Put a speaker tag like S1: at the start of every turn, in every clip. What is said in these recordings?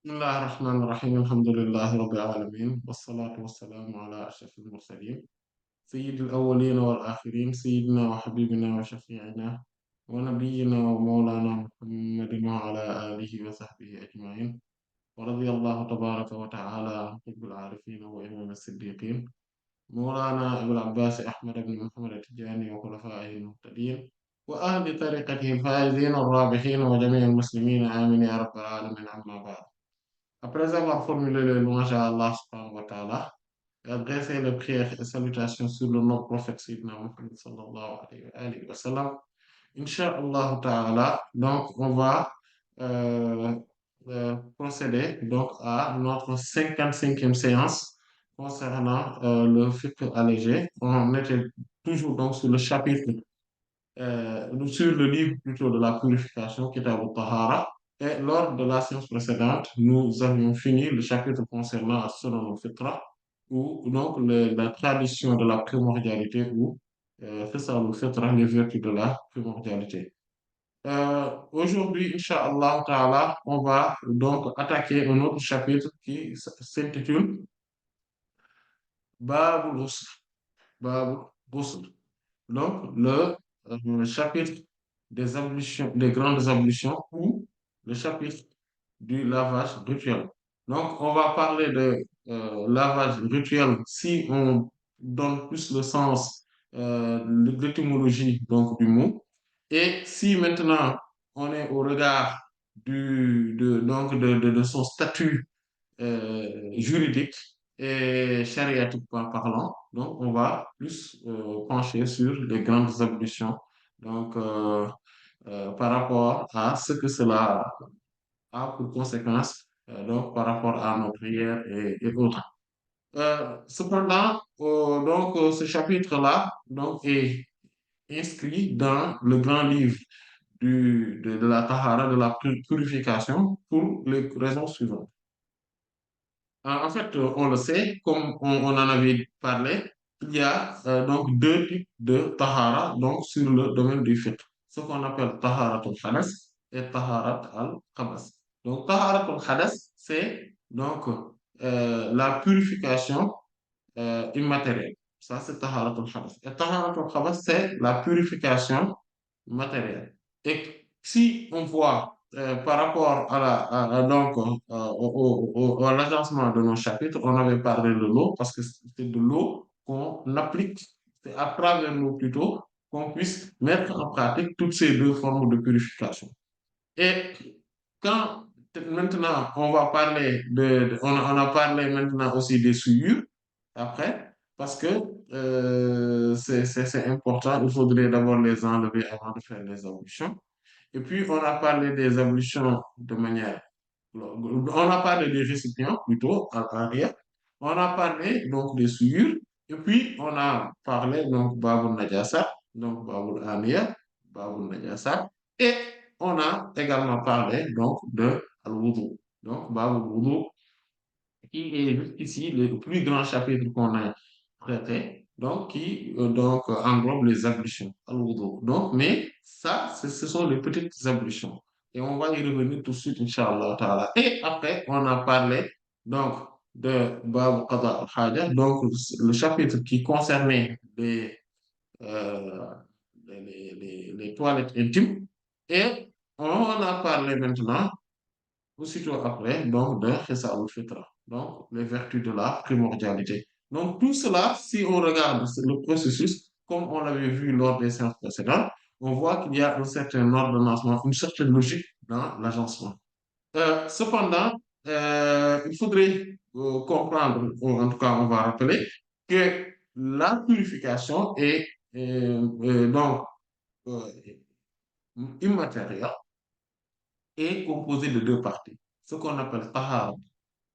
S1: Bismillahi rahmaani rahiim alhamdulillahi rabbil aalamiin wassalaatu wassalaamu ala ashrafil mursaliin sayyidil awwaliina wal aaxiriin sayyidinaa wa habiibinaa wa shafii'inaa wa nabiyyinaa wa mawlaanaa muhammadin wa ala aalihi wa sahbihi ajma'iin wa radiyallahu tabaaraka wa ta'aalaa an qutbil aarifiin wa imaamil siddiiqiin mawlaanaa abil abbaas ahmad ibn muhammad at-tijaani wa xulafaa'ihil muhtadiin wa ahli tariiqatihil faa'iziina ar-raabihiin wa jamii'il muslimiin amiin yaa rabbal aalamiin ammaa ba'd. Après avoir formulé les louanges à Allah subhanahu wa ta'ala et adressé les prières et salutations sur le noble prophète Sayyidina Muhammad sallallahu alayhi wa sallam, Inch'Allah ta'ala, donc on va euh, procéder donc à notre 55e séance concernant le fiqh allégé. On était toujours donc sur le chapitre sur le livre plutôt de la purification, Kitab al-Tahara. Et lors de la séance précédente, nous avions fini le chapitre concernant As-Sunan al-Fitra, ou donc la tradition de la primordialité, ou Khisal al-Fitra, les vertus de la primordialité. Aujourd'hui, Inch'Allah Ta'ala, on va donc attaquer un autre chapitre qui s'intitule Babul Ghusl. Babul Ghusl. Donc, le chapitre des ablutions, des grandes ablutions ou le chapitre du lavage rituel. Donc, on va parler de lavage rituel si on donne plus le sens de l'étymologie donc du mot. Et si maintenant on est au regard de son statut juridique et chariatique parlant. Donc, on va plus pencher sur les grandes ablutions. Donc, par rapport à ce que cela a pour conséquence, donc par rapport à nos prières et autres. Cependant, ce chapitre-là donc est inscrit dans le grand livre de la Tahara, de la purification, pour les raisons suivantes. En fait, on le sait, comme on en avait parlé, il y a donc deux types de tahara donc, sur le domaine du fiqh. Ce qu'on appelle taharat al-hadas et taharat al-khabas. Donc, taharat al-hadas, c'est donc la purification immatérielle. Ça, c'est taharat al-hadas. Et taharat al-khabas, c'est la purification matérielle. Et si on voit par rapport donc, à l'agencement de nos chapitres, on avait parlé de l'eau parce que c'est de l'eau qu'on applique, c'est à travers l'eau plutôt qu'on puisse mettre en pratique toutes ces deux formes de purification. Et quand maintenant on va parler on a parlé maintenant aussi des souillures après, parce que c'est important, il faudrait d'abord les enlever avant de faire les ablutions. Et puis on a parlé des ablutions de manière, on a parlé des récipients plutôt en arrière, on a parlé donc des souillures, et puis on a parlé donc Babul Najasa, donc Babul Aniya, Babul Najasa, et on a également parlé donc de Al-Wudu, donc Babul Wudu, qui est jusqu'ici le plus grand chapitre qu'on a traité, donc qui englobe les ablutions, al-wudu. Donc, mais ça, ce sont les petites ablutions. Et on va y revenir tout de suite, Inch'Allah Ta'ala. Et après, on a parlé donc de Bab Qada al-Haja, donc le chapitre qui concernait euh, les toilettes intimes. Et on a parlé maintenant aussitôt après, donc, de Khissa al-Fitra, donc les vertus de la primordialité. Donc, tout cela, si on regarde le processus, comme on l'avait vu lors des séances précédentes, on voit qu'il y a un certain ordonnancement, une certaine logique dans l'agencement. Cependant, il faudrait comprendre, ou en tout cas, on va rappeler, que la purification est donc euh, immatérielle est composé de deux parties. Ce qu'on appelle tahara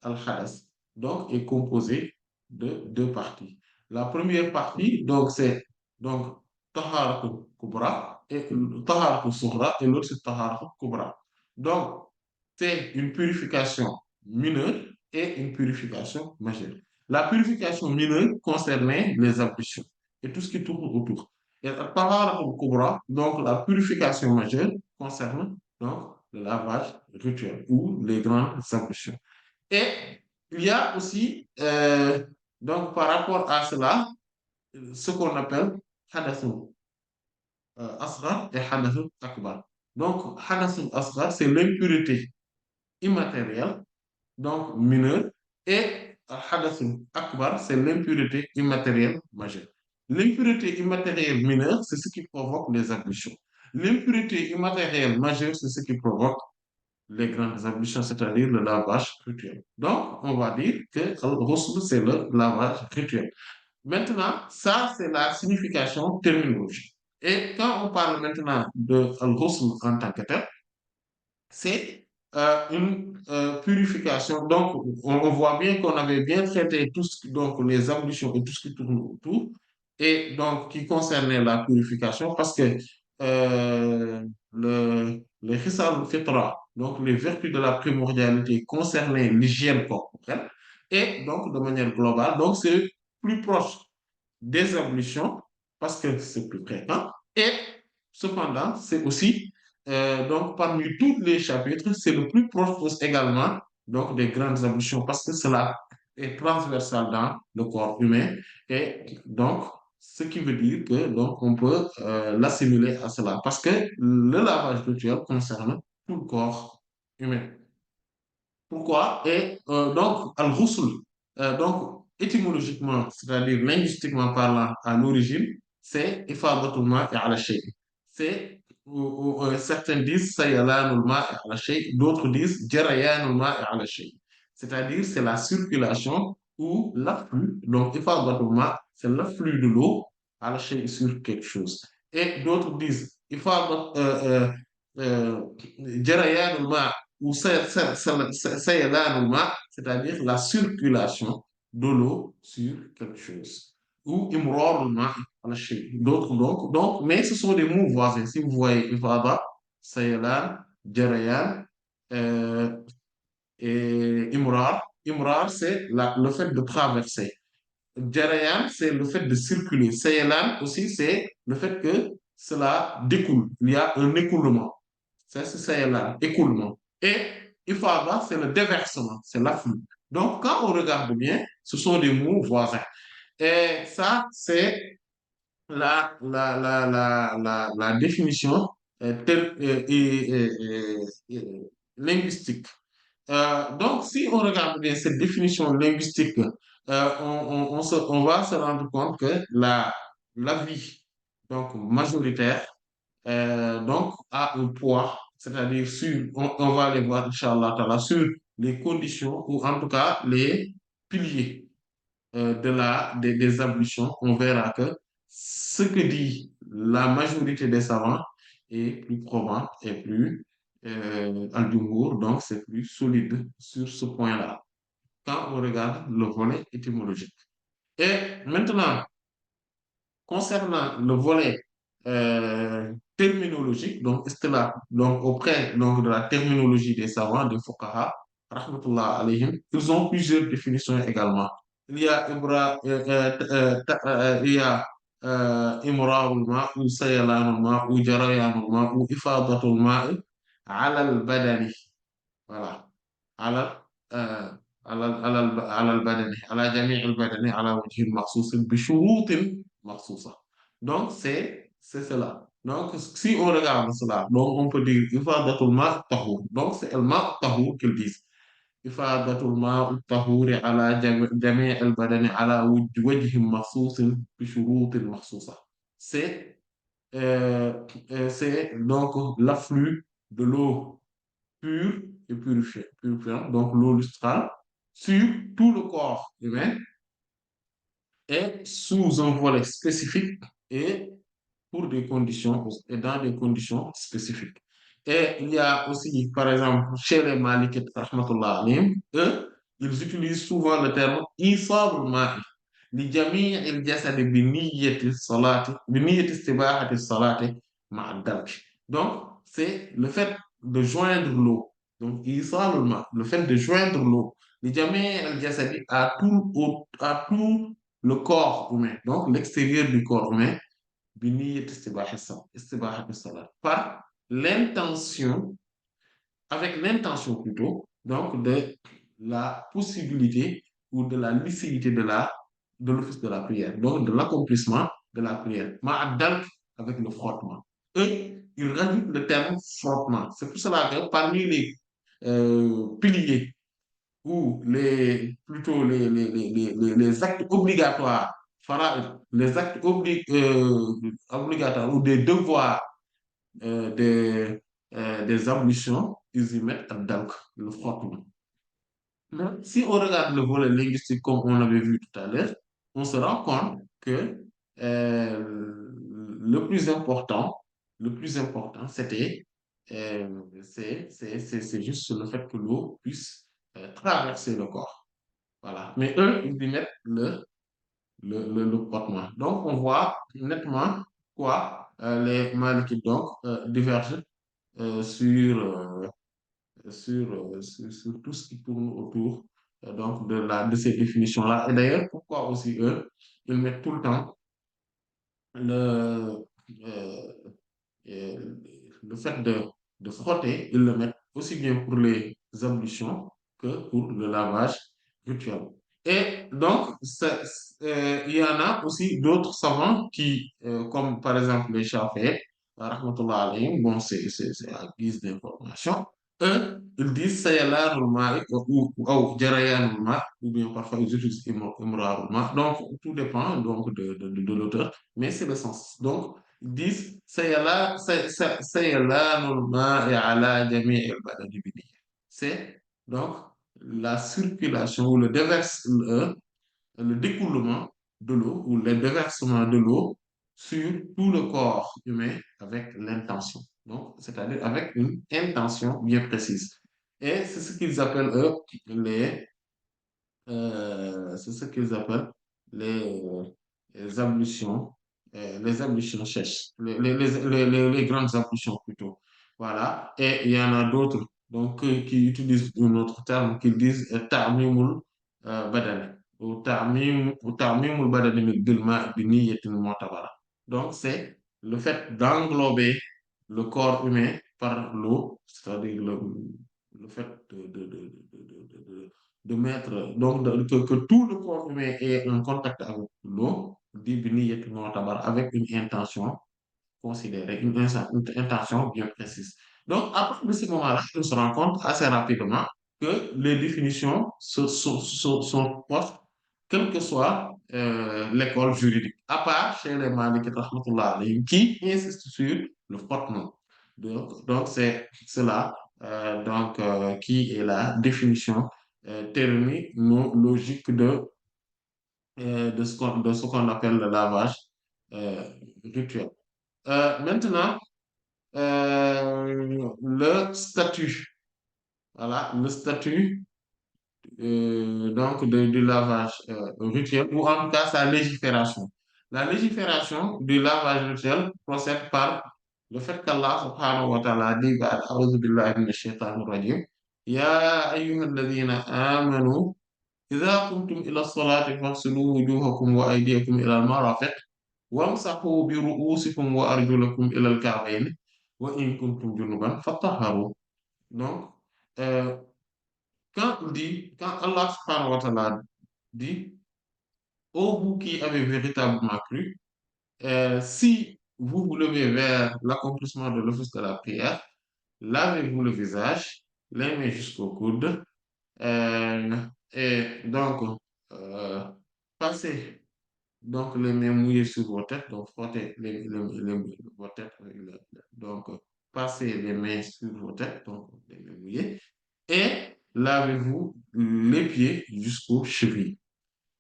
S1: al-hadas, donc, est composé de deux parties. La première partie, donc, c'est donc tahara kubra et tahara sughra et l'autre c'est tahara kubra. Donc, c'est une purification mineure et une purification majeure. La purification mineure concernait les ablutions et tout ce qui tourne autour. Et la tahara kubra, donc la purification majeure, concerne donc le lavage rituel ou les grandes ablutions. Et il y a aussi, donc par rapport à cela, ce qu'on appelle hadathun asghar et hadathun akbar. Donc, hadathun asghar, c'est l'impureté immatérielle, donc mineure, et hadathun akbar, c'est l'impureté immatérielle majeure. L'impureté immatérielle mineure, c'est ce qui provoque les ablutions. L'impureté immatérielle majeure, c'est ce qui provoque les grandes ablutions, c'est-à-dire le lavage rituel. Donc, on va dire que al-ghusl, c'est le lavage rituel. Maintenant, ça, c'est la signification terminologique. Et quand on parle maintenant de al-ghusl en tant que tel, c'est une purification. Donc, on voit bien qu'on avait bien traité donc les ablutions et tout ce qui tourne autour, et donc qui concernait la purification, parce que les Khisal al-Fitra, donc les vertus de la primordialité concernaient l'hygiène corporelle, et donc de manière globale, donc c'est plus proche des ablutions parce que c'est plus fréquent. Et cependant, c'est aussi, donc parmi tous les chapitres, c'est le plus proche également donc, des grandes ablutions parce que cela est transversal dans le corps humain. Et donc, ce qui veut dire que donc, on peut l'assimiler à cela parce que le lavage rituel concerne tout le corps humain. Pourquoi? Et donc, al-ghusl, donc étymologiquement, c'est-à-dire linguistiquement parlant, à l'origine, c'est ifadatul ma'i ala shay. C'est, certains disent sayalanul ma'i ala shay, d'autres disent jarayanul ma'i ala shay. C'est-à-dire, c'est la circulation ou l'afflux. Donc, ifadatul ma', c'est l'afflux de l'eau ala shay sur quelque chose. Et d'autres disent ifadat, jarayanul ma' ou sayalanul c'est-à-dire la circulation de l'eau sur quelque chose. Ou imrarul ma ala shay. D'autres donc, mais ce sont des mots voisins. Si vous voyez ifada, sayalan, jarayan et imrar, c'est le fait de traverser. Jarayan, c'est le fait de circuler. Sayalan aussi, c'est le fait que cela découle. Il y a un écoulement. C'est là, écoulement. Et ifada, c'est le déversement, c'est l'afflux. Donc, quand on regarde bien, ce sont des mots voisins. Et ça, c'est la définition linguistique. Donc, si on regarde bien cette définition linguistique, on va se rendre compte que la vie donc, majoritaire donc a un poids, c'est-à-dire sur, on va aller voir, Inch'Allah, sur les conditions ou en tout cas les piliers des ablutions, on verra que ce que dit la majorité des savants est plus probant et plus donc c'est plus solide sur ce point-là, quand on regarde le volet étymologique. Et maintenant, concernant le volet terminologique, donc istilah, donc auprès donc, de la terminologie des savants, des fuqaha, rahmatullah alayhim, ils ont plusieurs définitions également. Il y a il y a imrarul ma ou sayalanul ma ou jarayanul ma ou ifadatul ma ala al badani. Voilà. على على البدن على جميع البدن على وجه مخصوص بشروط مخصوصة. Donc c'est cela. Donc si on regarde cela, donc on peut dire ifadatul ma tahur. Donc c'est le ma tahur qu'ils disent. ifadatul ma tahur على جميع البدن على وجه مخصوص بشروط مخصوصة. C'est c'est donc l'afflux de l'eau pure et purifiant, donc l'eau lustrale, sur tout le corps humain et sous un volet spécifique et pour des conditions et dans des conditions spécifiques. Et il y a aussi, par exemple, chez les Malikites, rahmatullah alayhim, eux, ils utilisent souvent le terme isabul ma'i لجميع الجسد بنية الصلاة بنية استباحة الصلاة مع الدلك. Donc, c'est le fait de joindre l'eau. Donc, إيصال الماء, le fait de joindre l'eau. لجميع الجسد à tout le corps humain. Donc, l'extérieur du corps humain بنية استباحة الصلاة par l'intention avec l'intention plutôt, donc de la possibilité ou de la lucidité de l'office de la prière, donc de l'accomplissement de la prière. Ma'adal avec le frottement. Et il rajoute le terme frottement. C'est pour cela que parmi les piliers ou plutôt les actes obligatoires, les actes obligatoires ou des devoirs des ablutions, ils y mettent donc le frottement. Mais si on regarde le volet linguistique comme on avait vu tout à l'heure, on se rend compte que le plus important, c'était, c'est juste le fait que l'eau puisse traverser le corps. Voilà. Mais eux, ils y mettent le frottement. Donc, on voit nettement quoi les Malikites donc divergent sur tout ce qui tourne autour donc de ces définitions-là. Et d'ailleurs, pourquoi aussi eux, ils mettent tout le temps le, euh, euh, le fait de frotter, ils le mettent aussi bien pour les ablutions que pour le lavage rituel. Et donc, il y en a aussi d'autres savants qui, comme par exemple les Shafi'i, rahmatullah alayhim, bon, c'est à guise d'information, eux, ils disent sayalanul ma'i ou jarayanul ma', ou bien parfois ils utilisent imrarul ma'. Donc, tout dépend donc de l'auteur, mais c'est le sens. Donc, ils disent sayalanul ma'i ala jami'il badani bi niyya. C'est donc la circulation ou le découlement de l'eau ou le déversement de l'eau sur tout le corps humain avec l'intention. Donc, c'est-à-dire avec une intention bien précise. Et c'est ce qu'ils appellent, eux, les, c'est ce qu'ils appellent les, les ablutions, les ablutions sèches, les grandes ablutions plutôt. Voilà. Et il y en a d'autres donc, qui utilisent un autre terme qu'ils disent ta'mimul badani ou ta'mimul badani bil ma'i bi niyyatin mu'tabara. Donc, c'est le fait d'englober le corps humain par l'eau, c'est-à-dire le fait de mettre, donc que tout le corps humain ait un contact avec l'eau, avec une intention considérée, une intention bien précise. Donc, à partir de ce moment-là, on se rend compte assez rapidement que les définitions sont proches, quelle que soit l'école juridique, à part chez les Malikites rahmatullah alayhim, qui insistent sur le frottement. Donc c'est cela qui est la définition terminologique de ce qu'on appelle le lavage rituel. Maintenant, le statut, voilà, le statut donc du lavage rituel, ou en tout cas sa légifération. La légifération du lavage rituel procède par le fait qu'Allah subhanahu wa ta'ala dit أعوذ بالله من الشيطان الرجيم يا أيها الذين آمنوا إذا قمتم إلى الصلاة فاغسلوا وجوهكم وأيديكم إلى المرافق وامسحوا برؤوسكم وأرجلكم إلى الكعبين وإن كنتم جنبا فطهروا. Donc, euh, quand Allah subhanahu wa ta'ala dit, ô vous qui avez véritablement cru, si vous vous levez vers l'accomplissement de l'office de la prière, lavez-vous le visage, les mains jusqu'au coude, et donc, euh, passez donc les mains mouillées sur vos têtes, donc frottez vos têtes donc, passez les mains sur vos têtes, donc les mains mouillées, et lavez-vous les pieds jusqu'aux chevilles.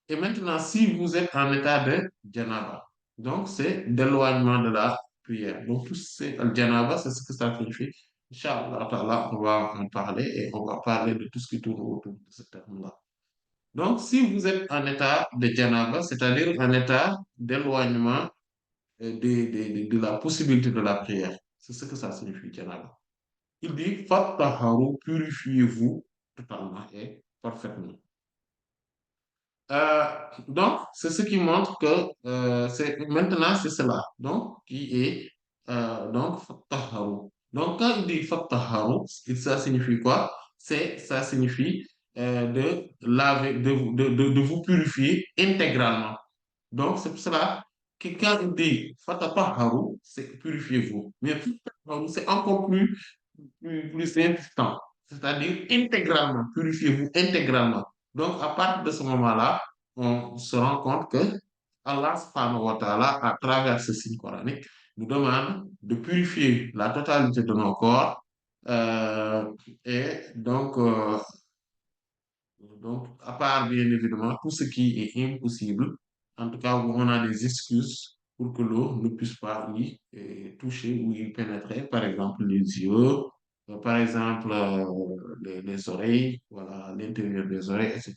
S1: Et maintenant, si vous êtes en état de janaba, donc c'est d'éloignement de la prière. Donc, tout c'est le janaba, c'est ce que ça signifie. Inch'Allah, ta'ala, on va en parler et on va parler de tout ce qui tourne autour de ce terme-là. Donc, si vous êtes en état de janaba, c'est-à-dire en état d'éloignement de la possibilité de la prière, c'est ce que ça signifie, janaba. Il dit, fattaharu, purifiez-vous totalement et parfaitement. Euh, donc, c'est ce qui montre que maintenant, c'est cela donc, qui est donc, taharu. Donc, quand il dit fattaharu, ça signifie quoi? Ça signifie de laver, de vous purifier intégralement. Donc, c'est pour cela que quand il dit fattaharu, c'est purifiez-vous. Mais fattaharu, c'est encore plus insistant. C'est-à-dire intégralement, purifiez-vous intégralement. Donc, à partir de ce moment-là, on se rend compte que Allah subhanahu wa ta'ala, à travers ce signe coranique, nous demande de purifier la totalité de nos corps. euh, et donc, à part bien évidemment tout ce qui est impossible, en tout cas où on a des excuses pour que l'eau ne puisse pas y toucher ou y pénétrer, par exemple les yeux, par exemple les oreilles, voilà, l'intérieur des oreilles, etc.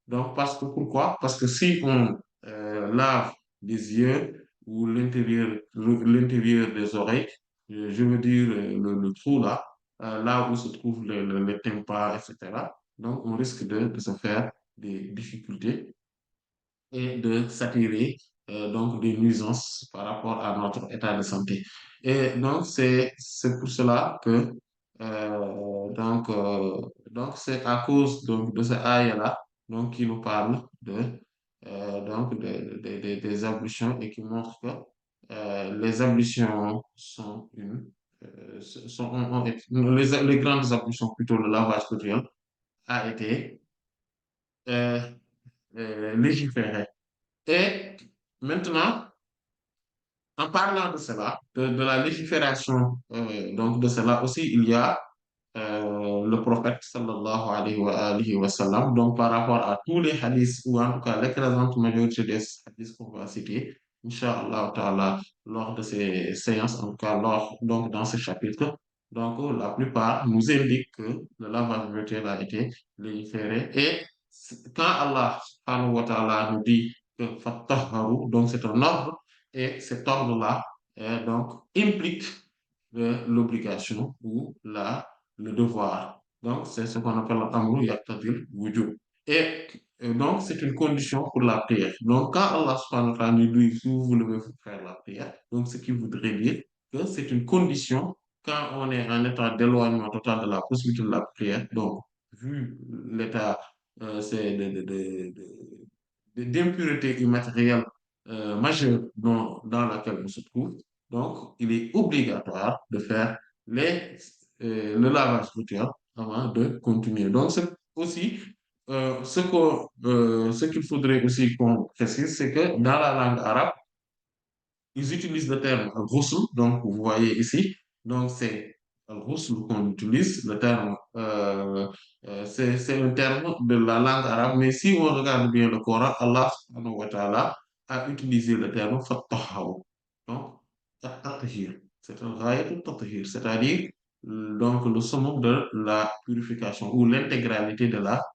S1: Donc, parce que pourquoi? Parce que si on lave les yeux ou l'intérieur des oreilles, je veux dire le trou là, là où se trouve le tympan, etc. Donc, on risque de se faire des difficultés et de s'attirer donc des nuisances par rapport à notre état de santé. Et donc, c'est pour cela que donc c'est à cause donc, de ce aaya-là donc, qui nous parle des ablutions et qui montre que les ablutions sont les grandes ablutions, plutôt le lavage corporel, a été euh, légiféré. Et maintenant, en parlant de cela, de la légifération, donc de cela aussi, il y a le prophète sallallahu alayhi wa sallam, donc par rapport à tous les hadiths, ou en tout cas l'écrasante majorité des hadiths qu'on va citer, Inch'Allah ta'ala, lors de ces séances, en tout cas donc dans ce chapitre, donc la plupart nous indiquent que le lavage virtuel a été légiféré. Et quand Allah subhanahu wa ta'ala nous dit que fattaharu, donc c'est un ordre, et cet ordre-là donc implique l'obligation ou le devoir. Donc, c'est ce qu'on appelle l'amru yaqtadil wujub. Et donc, c'est une condition pour la prière. Donc, quand Allah subhanahu wa ta'ala nous dit, si vous voulez faire la prière, donc ce qui voudrait dire que c'est une condition quand on est en état d'éloignement total de la possibilité de la prière. Donc, vu l'état c'est d'impureté immatérielle majeure dans laquelle on se trouve, donc il est obligatoire de faire le lavage routier avant de continuer. Donc, c'est aussi ce qu'il faudrait aussi qu'on précise, c'est que dans la langue arabe, ils utilisent le terme ghusl, donc vous voyez ici, donc c'est ghusl qu'on utilise, le terme, c'est un terme de la langue arabe, mais si on regarde bien le Coran, Allah subhanahu wa ta'ala a utilisé le terme fattahaw, donc at-tathhir, c'est un ghayat at-tathhir, c'est-à-dire donc le summum de la purification ou l'intégralité de la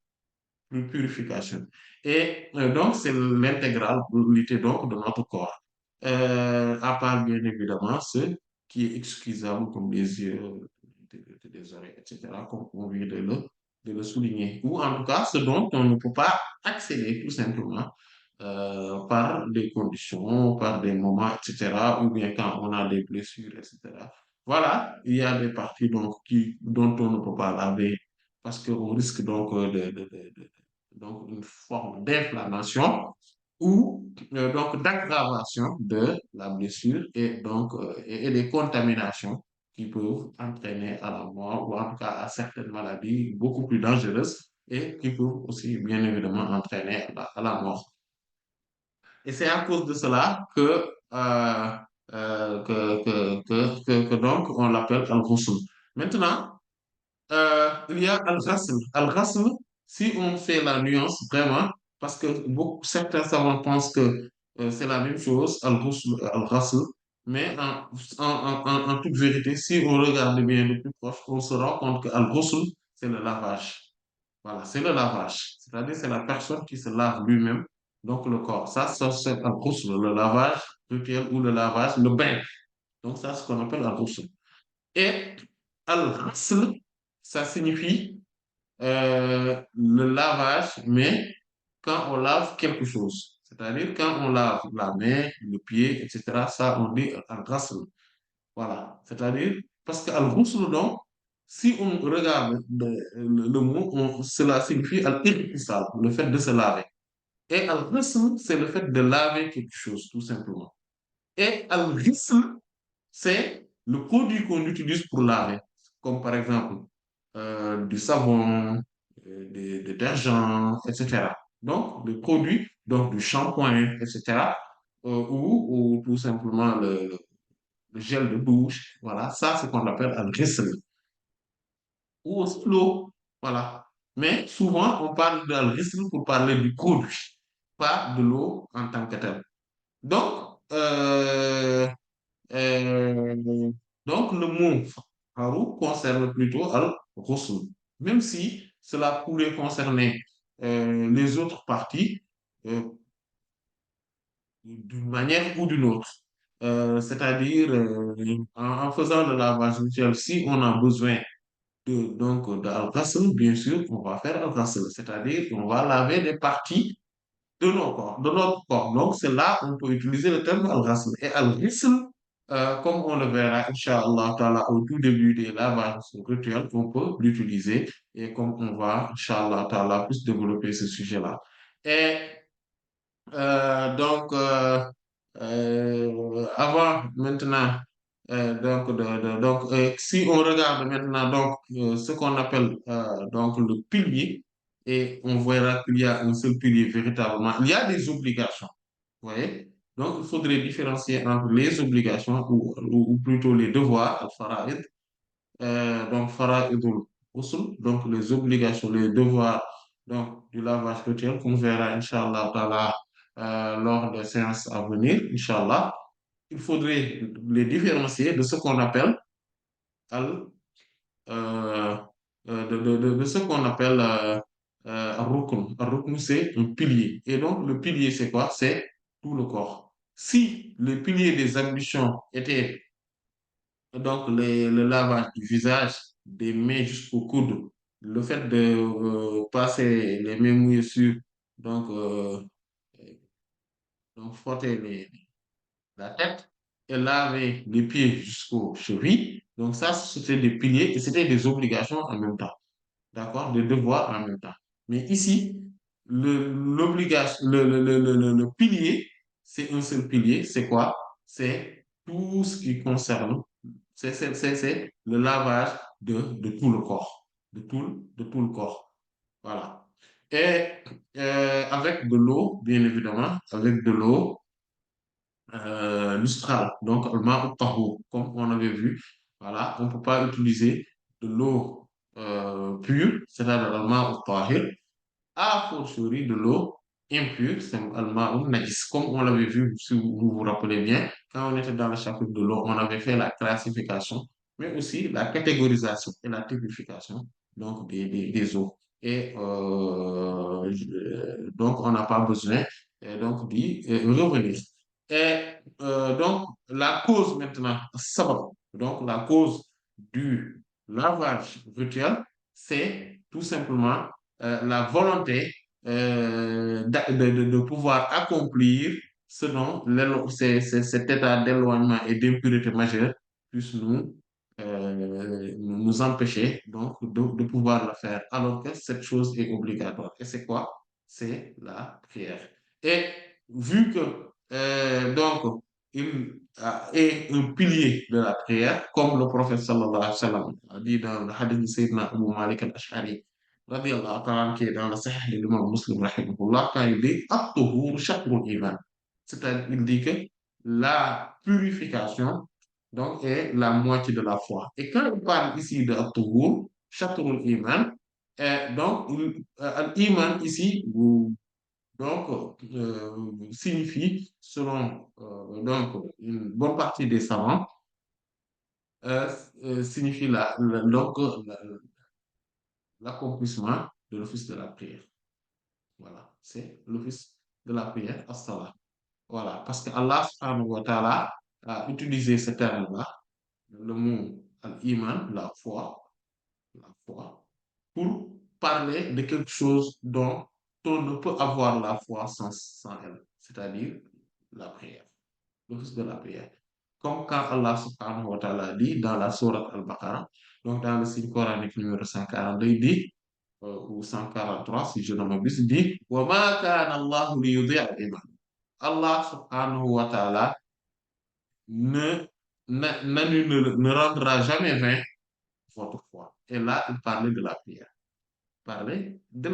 S1: purification. Et donc, c'est l'intégralité donc, de notre corps. À part, bien évidemment, ce qui est excusable, comme les yeux, des oreilles, etc., comme on vient de le souligner. Ou en tout cas, ce dont on ne peut pas accéder, tout simplement, par des conditions, par des moments, etc., ou bien quand on a des blessures, etc. Voilà, il y a des parties donc, dont on ne peut pas laver parce qu'on risque donc donc une forme d'inflammation ou donc d'aggravation de la blessure et donc et des contaminations qui peuvent entraîner à la mort ou en tout cas à certaines maladies beaucoup plus dangereuses et qui peuvent aussi bien évidemment entraîner à la mort. Et c'est à cause de cela que donc on l'appelle al-ghusl. Maintenant, il y a Al-Ghasl. Al-Ghasl, si on fait la nuance vraiment, parce que certains savants pensent que c'est la même chose, Al-Ghusl, Al-Ghasl, mais en toute vérité, si on regarde bien de plus proche, on se rend compte que Al-Ghusl, c'est le lavage. Voilà, c'est le lavage. C'est-à-dire, c'est la personne qui se lave lui-même, donc le corps. Ça c'est Al-Ghusl, le lavage rituel ou le lavage, le bain. Donc, ça, c'est ce qu'on appelle Al-Ghusl. Et al-ghasl, ça signifie le lavage, mais quand on lave quelque chose. C'est-à-dire quand on lave la main, le pied, etc., ça, on dit al-ghasl. Voilà. C'est-à-dire Parce que al-ghusl, donc, si on regarde le mot, cela signifie al-irtisal, le fait de se laver. Et al-ghusl, c'est le fait de laver quelque chose, tout simplement. Et al-ghusl, c'est le produit qu'on utilise pour laver, comme par exemple du savon, des détergents, etc. Donc, le produit, donc du shampoing, etc. Ou tout simplement le gel de douche. Voilà, ça, c'est ce qu'on appelle al-ghusl. Ou aussi l'eau. Voilà. Mais souvent, on parle d'al-ghusl pour parler du produit, pas de l'eau en tant que telle. Donc, euh, donc, le mot Haru concerne plutôt Al-Ghusl, même si cela pourrait concerner les autres parties euh, d'une manière ou d'une autre. C'est-à-dire, en faisant le lavage rituel, si on a besoin d'Al-Ghusl, bien sûr, on va faire Al-Ghusl, c'est-à-dire qu'on va laver des parties de nos corps, de notre corps. Donc, c'est là qu'on peut utiliser le terme al-ghasl. Et al-ghusl, comme on le verra, Inch'Allah, ta'ala, au tout début des lavages rituels, on peut l'utiliser. Et comme on va, Inch'Allah, ta'ala, plus développer ce sujet-là. Et donc, avant, maintenant, si on regarde maintenant donc, ce qu'on appelle donc le pilier, et on verra qu'il y a un seul pilier véritablement, il y a des obligations, vous voyez? Donc, il faudrait différencier entre les obligations ou plutôt les devoirs, al-fara'id, donc fara'idul usul, donc les obligations, les devoirs donc, du lavage rituel qu'on verra, Inch'Allah, ta'ala, lors des séances à venir, Inch'Allah. Il faudrait les différencier de ce qu'on appelle al, euh, de ce qu'on appelle ar-rukn. Ar-rukn, c'est un pilier. Et donc, le pilier, c'est quoi? C'est tout le corps. Si le pilier des ablutions était donc le lavage du visage, des mains jusqu'au coude, le fait de passer les mains mouillées sur, donc, donc frotter la tête et laver les pieds jusqu'aux chevilles. Donc ça, c'était des piliers et c'était des obligations en même temps. D'accord? Des devoirs en même temps. Mais ici, l'obligation, le pilier, c'est un seul pilier. C'est quoi? C'est tout ce qui concerne, c'est le lavage de tout le corps. De tout le corps. Voilà. Et avec de l'eau, bien évidemment, avec de l'eau lustrale, donc le ma'u tahour, comme on avait vu. Voilà, on ne peut pas utiliser de l'eau pure, c'est-à-dire le ma'u tahir, a fortiori de l'eau impure, c'est al-ma'u najis, comme on l'avait vu, si vous vous rappelez bien, quand on était dans le chapitre de l'eau, on avait fait la classification, mais aussi la catégorisation et la typification donc des eaux. Et donc, on n'a pas besoin donc d'y revenir. Et donc, la cause maintenant, sabab, donc la cause du lavage rituel, c'est tout simplement la volonté de pouvoir accomplir ce dont cet état d'éloignement et d'impureté majeure puisse nous empêcher donc de pouvoir le faire, alors que cette chose est obligatoire. Et c'est quoi? C'est la prière. Et vu que donc il est un pilier de la prière, comme le prophète sallallahu alayhi wa sallam a dit dans le hadith de Sayyidina Abu Malik al-Ash'ari, radiallahu ta'ala, anhu, qui est dans le Sahih de l'imam Muslim, rahimahullah, quand il dit at-tuhur shatrul iman. C'est-à-dire, il dit que la purification donc, est la moitié de la foi. Et quand il parle ici de at-tuhur, shatrul iman, donc, l'iman ici, donc, signifie, selon donc, une bonne partie des savants, euh, signifie donc, l'accomplissement de l'office de la prière. Voilà, c'est l'office de la prière, as-salat. Voilà, parce que Allah subhanahu wa ta'ala a utilisé ce terme-là, le mot al-iman, la foi, pour parler de quelque chose dont on ne peut avoir la foi sans elle, c'est-à-dire la prière, l'office de la prière. comme quand Allah subhanahu wa ta'ala dit dans la sourate Al-Baqarah, donc dans le signe coranique numéro 142, il dit, ou 143 si je ne m'abuse, il dit, وَمَا كَانَ اللَّهُ لِيُضِيعَ إِيمَانَكُمْ. Allah subhanahu wa ta'ala ne, ne rendra jamais vain votre foi. Et là, il parlait de la prière. Parler de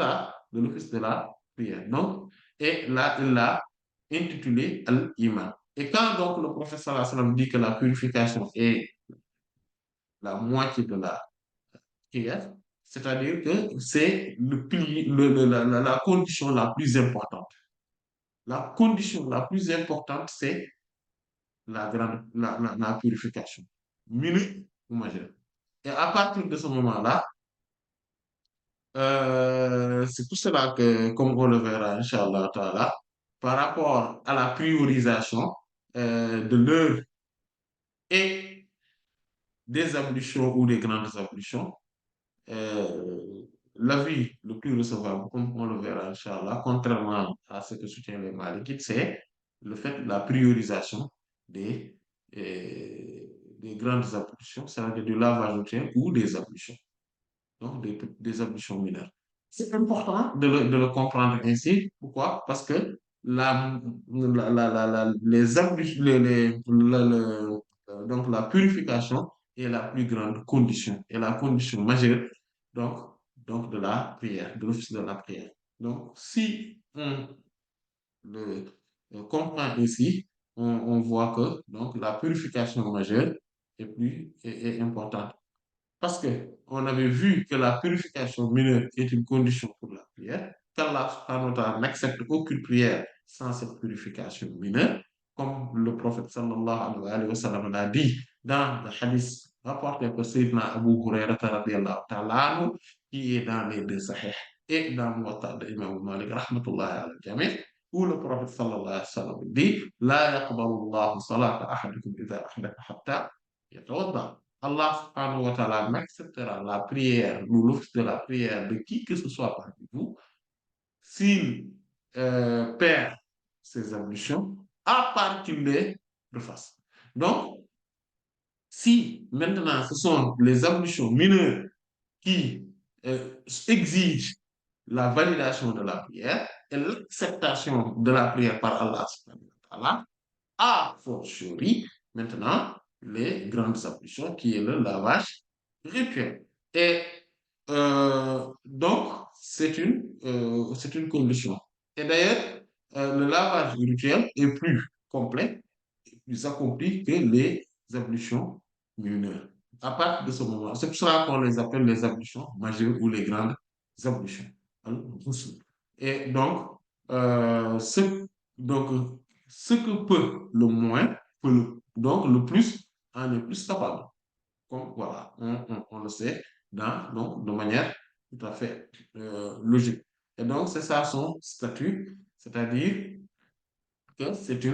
S1: l'office de la prière. Donc, et là, il l'a intitulé Al-Iman. Et quand donc le prophète sallallahu alayhi wa sallam dit que la purification est la moitié de la prière, c'est-à-dire que c'est le pilier, la condition la plus importante. La condition la plus importante, c'est la purification, mineure ou majeure. Et à partir de ce moment-là, c'est pour cela que, comme on le verra, Inch'Allah Ta'ala, par rapport à la priorisation de l'heure et des ablutions ou des grandes ablutions, euh, l'avis le plus recevable, comme on le verra, Inch'Allah, contrairement à ce que soutiennent les Malikites, c'est le fait de la priorisation des, euh, des grandes ablutions, c'est-à-dire du lavage routinier ou des ablutions, donc des ablutions mineures. C'est important de le comprendre ainsi. Pourquoi? Parce que les ablutions, donc la purification est la plus grande condition, et la condition majeure donc, donc de la prière, de l'office de la prière. Donc, si on le comprend ainsi, on voit que donc, la purification majeure est importante. Parce que on avait vu que la purification mineure est une condition pour la prière, qu'Allah subhanahu wa ta'ala n'accepte aucune prière sans cette purification mineure, comme le prophète sallallahu alayhi wa sallam l'a dit dans le hadith rapporté par Sayyidina Abu Hurairah radiyallahu ta'ala anhu, qui est dans les deux sahih et dans le Muwatta de Imam Malik rahmatullahi ala jami', où le prophète sallallahu alayhi wa sallam dit La yaqbalu Allahu salata ahadikum idha ahdatha hatta yatawadda. Allah subhanahu wa ta'ala n'acceptera la prière ou l'office de la prière de qui que ce soit parmi vous s'il perd ses ablutions, à part qu'il les refasse. Donc, si maintenant ce sont les ablutions mineures qui exigent la validation de la prière et l'acceptation de la prière par Allah subhanahu wa ta'ala, a fortiori, maintenant, les grandes ablutions qui est le lavage rituel. Et donc, c'est une condition. Et d'ailleurs, le lavage rituel est plus complet, plus accompli que les ablutions mineures. À partir de ce moment, c'est pour cela qu'on les appelle les ablutions majeures ou les grandes ablutions. Et donc, donc, ce que peut le moins, peut donc le plus en est plus capable. Comme voilà, on le sait donc, de manière tout à fait logique. Et donc, c'est ça son statut, c'est-à-dire que c'est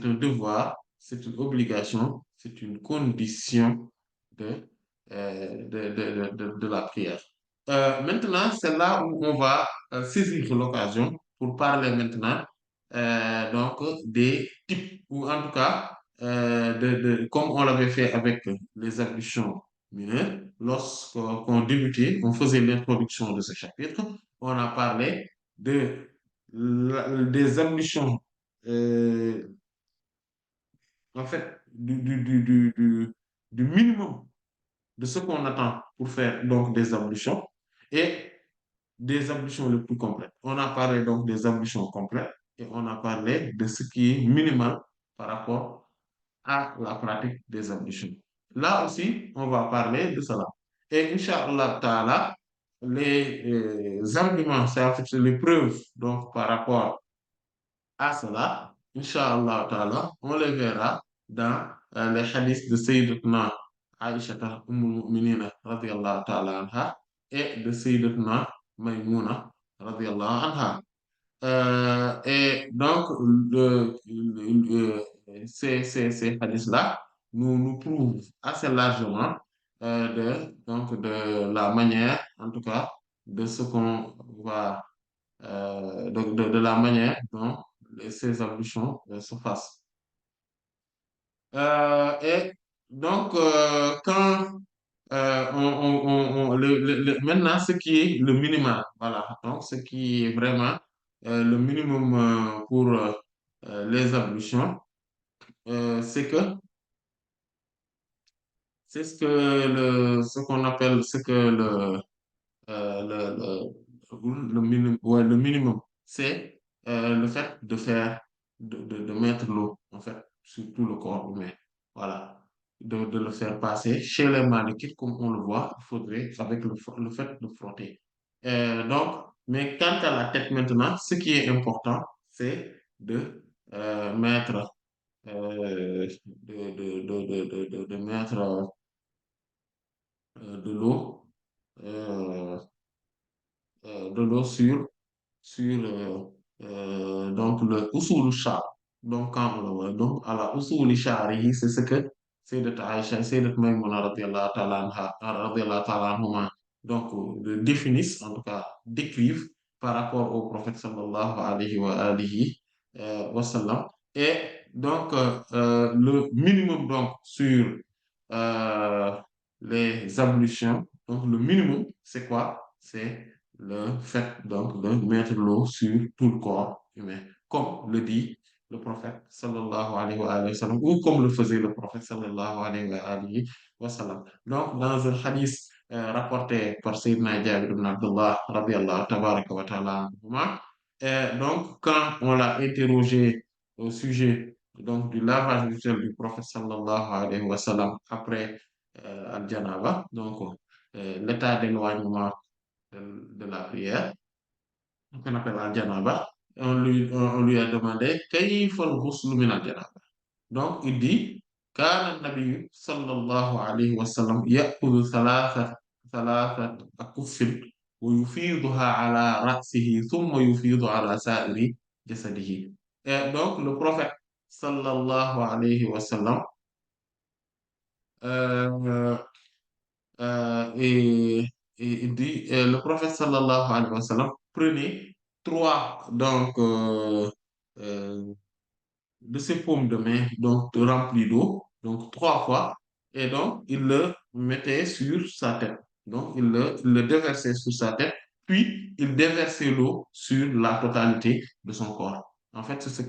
S1: un devoir, c'est une obligation, c'est une condition de, de la prière. Maintenant, c'est là où on va saisir l'occasion pour parler maintenant donc des types, ou en tout cas, comme on l'avait fait avec les ablutions mineures, lorsqu'on débutait, on faisait l'introduction de ce chapitre, on a parlé de des ablutions, en fait, du minimum de ce qu'on attend pour faire donc des ablutions et des ablutions les plus complètes. On a parlé donc des ablutions complètes et on a parlé de ce qui est minimal par rapport à la pratique des ablutions. Là aussi, on va parler de cela. Et Inch'Allah Ta'ala, les arguments, c'est les preuves donc, par rapport à cela, Inch'Allah Ta'ala, on les verra dans les hadiths de Sayyidatuna Aisha Ummul Mu'minina radiyallahu ta'ala anha et de Sayyidatuna Maymuna radiyallahu anha. Et donc, ces hadiths-là nous prouvent assez largement donc de la manière, en tout cas, de ce qu'on va, de la manière dont ces ablutions se fassent. Et donc, quand maintenant, ce qui est le minimum, voilà, donc ce qui est vraiment le minimum pour les ablutions, c'est que c'est ce qu'on appelle, ce que le minimum, ouais, le minimum, c'est le fait de faire, de mettre l'eau, en fait, sur tout le corps humain. Voilà. De le faire passer. Chez les maléfiques, comme on le voit, il faudrait, avec le fait de frotter. Mais quant à la tête maintenant, ce qui est important, c'est de mettre, de mettre de l'eau. euh, de l'eau sur donc le usul shar. Donc, quand on le voit, donc, à la usul sharihi, c'est ce que Sayyidat Aïcha et Sayyidat Maïmouna radiallahu ta'ala anhuma, donc, définissent, en tout cas, décrivent par rapport au prophète sallallahu alayhi wa alihi wa sallam. Et donc, le minimum donc, sur euh, les ablutions, donc le minimum, c'est quoi? C'est le fait donc de mettre l'eau sur tout le corps humain, comme le dit le prophète sallallahu alayhi wa sallam, ou comme le faisait le prophète sallallahu alayhi wa sallam. Donc, dans un hadith rapporté par Sayyidina Jabir ibn Abdullah, radiallahu tabaraka wa ta'ala anhuma, donc, quand on l'a interrogé au sujet donc, du lavage rituel du prophète sallallahu alayhi wa sallam après al-janaba, donc l'état d'éloignement de la prière, qu'on appelle al-janaba, on lui a demandé كيف الغسل من الجنابة. Donc il dit كان النبي صلى الله عليه وسلم يأخذ ثلاثة أكف ويفيضها على رأسه ثم يفيض على سائر جسده. Et donc le prophète sallallahu alayhi wa sallam euh, et, il dit, le prophète sallallahu alayhi wa sallam prenait trois euh, de ses paumes de main donc remplies d'eau, donc trois fois, et donc il le mettait sur sa tête. Donc il le déversait sur sa tête, puis il déversait l'eau sur la totalité de son corps. En fait, c'est ce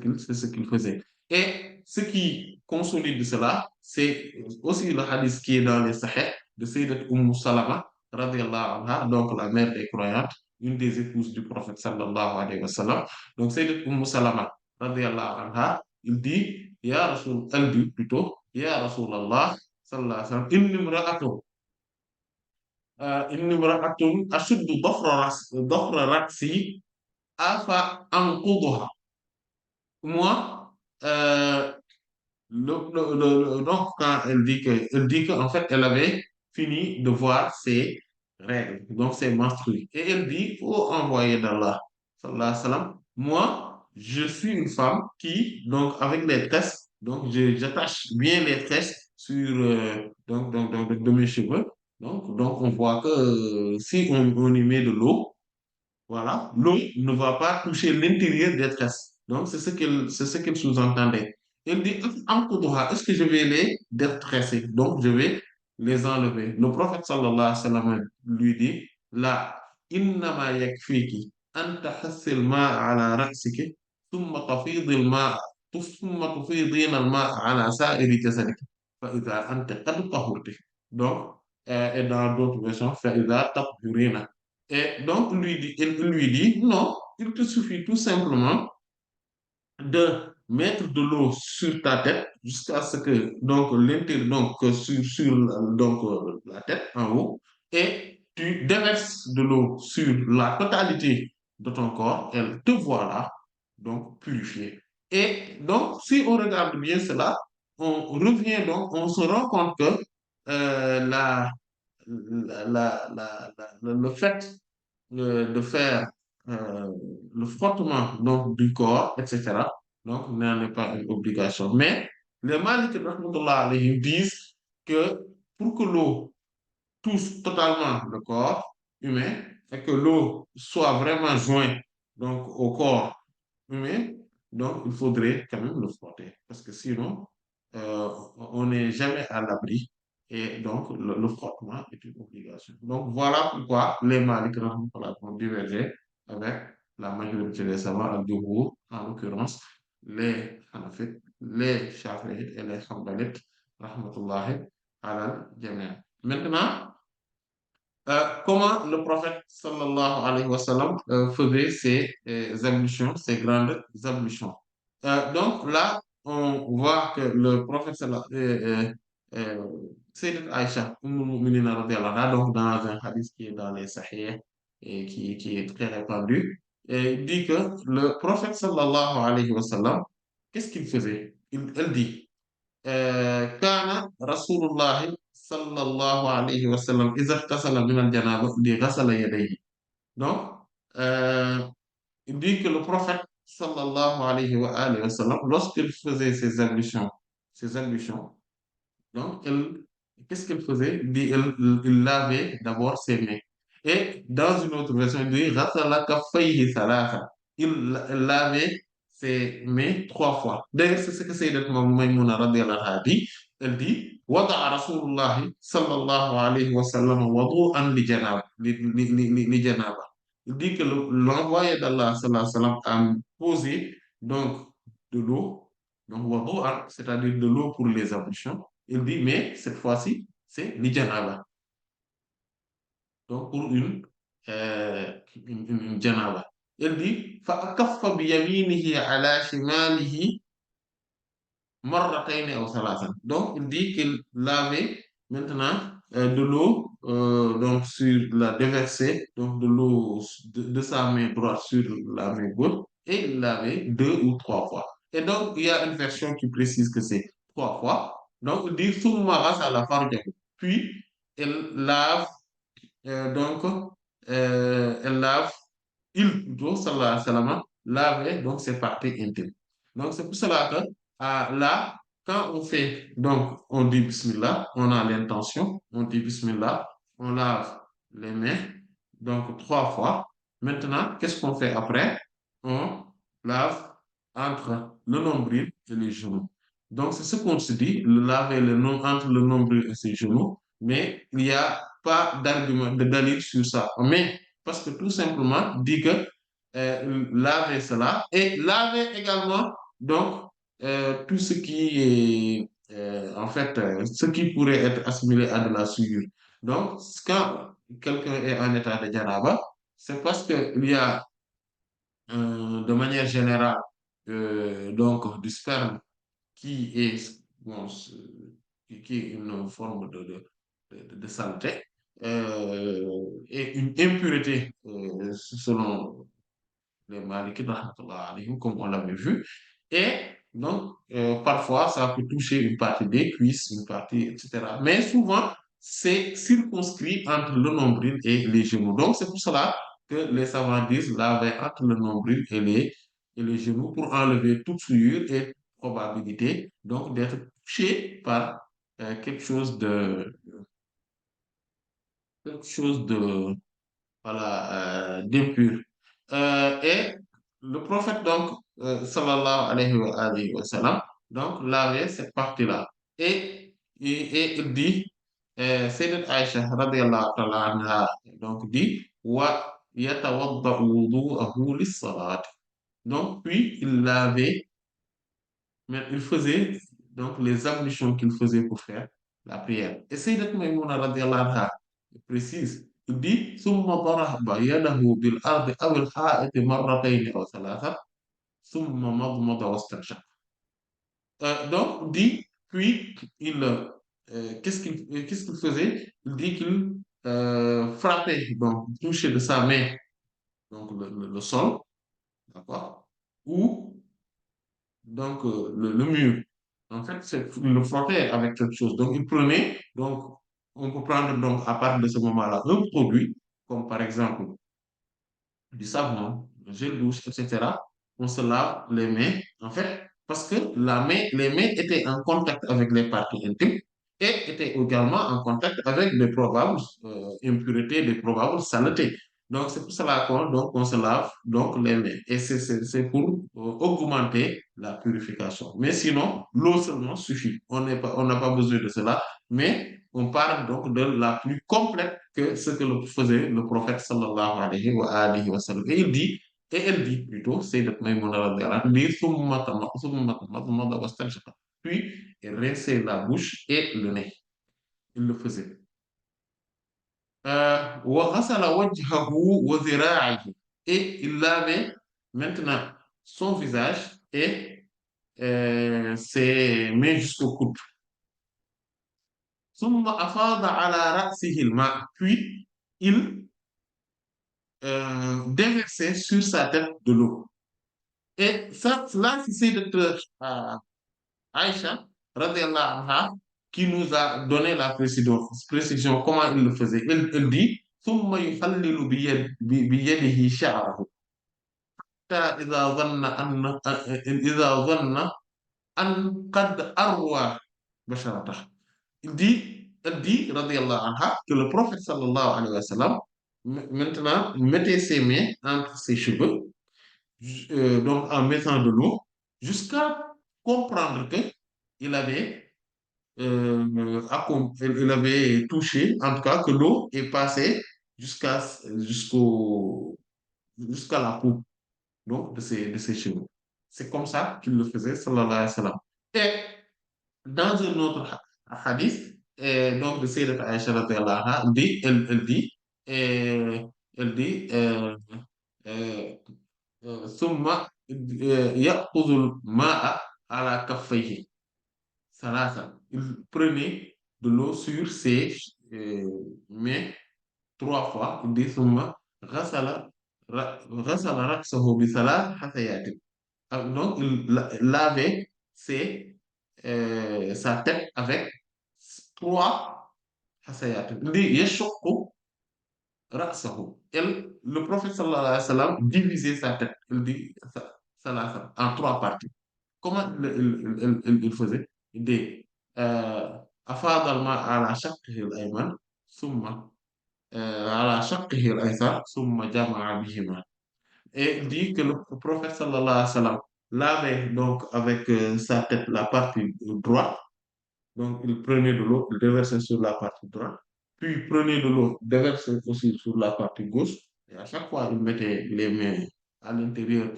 S1: qu'il faisait. Et ce qui consolide cela, c'est aussi le hadith qui est dans les Sahih de Sayyidat Salama, radiallahu anha, donc la mère des croyantes, une des épouses du prophète sallallahu alayhi wa sallam. Donc Sayyidat Salama, radiallahu anha, il dit, Ya Rasul, elle dit plutôt, Ya Rasulallah, sallallahu alayhi wa sallam, inni imra'atun ashuddu dhafra ra'si afa anquduha. Moi, donc, quand elle dit qu'en fait, elle avait fini de voir ses règles, donc ses menstrues. Et elle dit, ô envoyé d'Allah, sallallahu alayhi wa sallam, moi, je suis une femme qui, donc, avec les tresses, donc, j'attache bien les tresses sur, de mes cheveux. Donc, on voit que si on y met de l'eau, voilà, l'eau ne va pas toucher l'intérieur des tresses. Donc, c'est ce qu'elle sous-entendait. Elle dit, est-ce que je vais les détresser? Donc, je vais les enlever. Le prophète sallallahu alayhi wa sallam lui dit, la innama yakfiki an tahassil ma'a ala ra'siki thumma tafidi al-ma'a thumma tufidina al-ma'a ala sa'iri jasadiki fa idha anta qad tahurti. Donc, et dans d'autres versions, fa idha tahurina. Et donc, il lui dit, non, il te suffit tout simplement de mettre de l'eau sur ta tête jusqu'à ce que, donc, l'intérieur, donc, la tête en haut, et tu déverses de l'eau sur la totalité de ton corps, elle te voilà, donc, purifié. Et donc, si on regarde bien cela, on revient donc, on se rend compte que le fait de faire le frottement donc, du corps, etc., donc, n'en est pas une obligation. Mais les Malikites rahmatullah alayhim disent que pour que l'eau touche totalement le corps humain et que l'eau soit vraiment jointe donc, au corps humain, Donc, il faudrait quand même le frotter parce que sinon, on n'est jamais à l'abri. Et donc, le frottement est une obligation. Donc, voilà pourquoi les Maliks rahmatullah, ont divergé avec la majorité des savants al jumhur, en l'occurrence, les Hanafites, les Shafi'ites et les Hanbalites, rahmatullahi ala al-jami'. Maintenant, comment le prophète sallallahu alayhi wa sallam faisait ses ablutions, ses grandes ablutions. Donc là, on voit que le prophète Sayyidat Aïcha, donc dans un hadith qui est dans les Sahih et qui est très répandu, et il dit que le prophète sallallahu alayhi wa sallam, qu'est-ce qu'il faisait? Elle dit, كان رسول الله صلى الله عليه وسلم إذا اغتسل من الجنابة غسل يديه. Donc, il dit que le prophète sallallahu alayhi wa sallam, lorsqu'il faisait ses ablutions, donc, qu'est-ce qu'elle faisait? Il lavait d'abord ses mains. Et dans une autre version, il dit, غسل كفيه ثلاثة. Elle lavait ses mains trois fois. D'ailleurs, c'est ce que Sayyidat Maïmouna radiallahu anha dit. Elle dit, وضع رسول الله صلى الله عليه وسلم وضوءا لجنابة. Il dit que l'envoyé d'Allah sallallahu alayhi wa sallam a posé donc de l'eau, donc wudu'an, c'est-à-dire de l'eau pour les ablutions. Il dit, mais cette fois-ci, c'est l'janaba. Donc, pour une janaba. Il dit, فَأَكَفَّ بِيَمِينِهِ عَلَى شِمَالِهِ مرتين أو ثلاثا. Donc, il dit qu'il lavait maintenant de l'eau donc sur la déversée, donc de l'eau de sa main droite sur la main gauche, et il lavait deux ou trois fois. Et donc, il y a une version qui précise que c'est trois fois. Donc, il dit summa ghasala farjahu. Puis, elle lave donc elle lave, il plutôt, sallallahu alayhi wa sallam, lavait donc ses parties intimes. Donc, c'est pour cela que là, quand on fait, donc, on dit Bismillah, on a l'intention, on dit Bismillah, on lave les mains, donc trois fois. Maintenant, qu'est-ce qu'on fait après? On lave entre le nombril et les genoux. Donc, c'est ce qu'on se dit, le laver entre le nombril et ses genoux, mais il n'y a pas d'argument, de dalil sur ça. Mais parce que tout simplement, dit que laver cela et laver également donc tout ce qui est en fait ce qui pourrait être assimilé à de la souillure. Donc quand quelqu'un est en état de janaba, c'est parce qu'il y a de manière générale donc du sperme qui est bon, qui est une forme de saleté et une impureté selon les Malikites, rahmatullah alayhim, comme on l'avait vu. Et donc, parfois, ça peut toucher une partie des cuisses, une partie, etc. Mais souvent, c'est circonscrit entre le nombril et les genoux. Donc, c'est pour cela que les savants disent laver entre le nombril et les genoux pour enlever toute souillure et probabilité donc d'être touché par quelque chose de voilà, d'impur. Et le prophète, donc, sallallahu alayhi wa sallam, donc, lavait cette partie-là. Et il dit, Sayyidat Aïcha, radiallahu ta'ala anha, donc, dit, wa yatawadda'u wudu'ahu lis-salat. Donc, puis, il lavait, mais il faisait, donc, les ablutions qu'il faisait pour faire la prière. Et Sayyidat Maïmouna, radiallahu anha, précise, il dit ثم ضرب يده بالأرض أو الحائط مرتين أو ثلاثة ثم مضمض واستنشق. Donc, dit, puis, qu'est-ce qu'il faisait? Il dit qu'il frappait, donc, touchait de sa main, donc, le sol, d'accord? Ou, donc, le mur. En fait, il le frottait avec quelque chose. Donc, il prenait, donc, on peut prendre, donc, à partir de ce moment-là, un produit, comme par exemple du savon, du gel douche, etc. On se lave les mains, en fait, parce que les mains étaient en contact avec les parties intimes et étaient également en contact avec des probables impuretés, des probables saletés. Donc, c'est pour cela qu'on se lave donc les mains. Et c'est pour augmenter la purification. Mais sinon, l'eau seulement suffit. On n'a pas besoin de cela. Mais on parle donc de la plus complète que ce que le faisait le prophète sallallahu alayhi wa sallam. Et elle dit plutôt, Sayyidat Maïmouna radhiyallahu anha, dit, Thumma wastanshaqa. Puis, elle rinçait la bouche et le nez. Il le faisait. وغسل وجهه وذراعه et il lavait maintenant son visage et ses mains jusqu'au coude. ثم أفاض على رأسه الماء puis il déversait sur sa tête de l'eau. Et ça, là, c'est Aïcha, radiallahu anha, qui nous a donné la précision comment il le faisait. Elle dit, ثم يخلل بيده شعره حتى إذا ظن أن قد أروى بشرته. Elle dit, radiallahu anha, que le prophète sallallahu alayhi wa sallam, maintenant, mettait ses mains entre ses cheveux, donc en mettant de l'eau, jusqu'à comprendre que il avait il avait touché, en tout cas que l'eau est passée jusqu'à jusqu'au jusqu'à la peau donc de ses cheveux. C'est comme ça qu'il le faisait, sallallahu alayhi wa sallam. Et dans un autre hadith, donc de Sayyidat Aisha radhiyallahu anha, euh, elle dit, euh, ثم يأخذ الماء على كفيه ثلاثة. Il prenait de l'eau sur ses mains trois fois. Il dit ثم غسل رأسه بثلاث حثيات. Donc, lavait sa tête avec trois حثيات. Il dit يشق رأسه. Le prophète sallallahu alayhi wa sallam divisait sa tête. Il dit ثلاثة en trois parties. Comment il faisait? Il dit أفاض الماء على شقه الأيمن ثم على شقه الأيسر ثم جمع بهما. Et il dit que le prophète sallallahu alayhi wa sallam lavait donc avec sa tête la partie droite. Donc il prenait de l'eau, il déversait sur la partie droite. Puis il prenait de l'eau, déversait aussi sur la partie gauche. Et à chaque fois, il mettait les mains à l'intérieur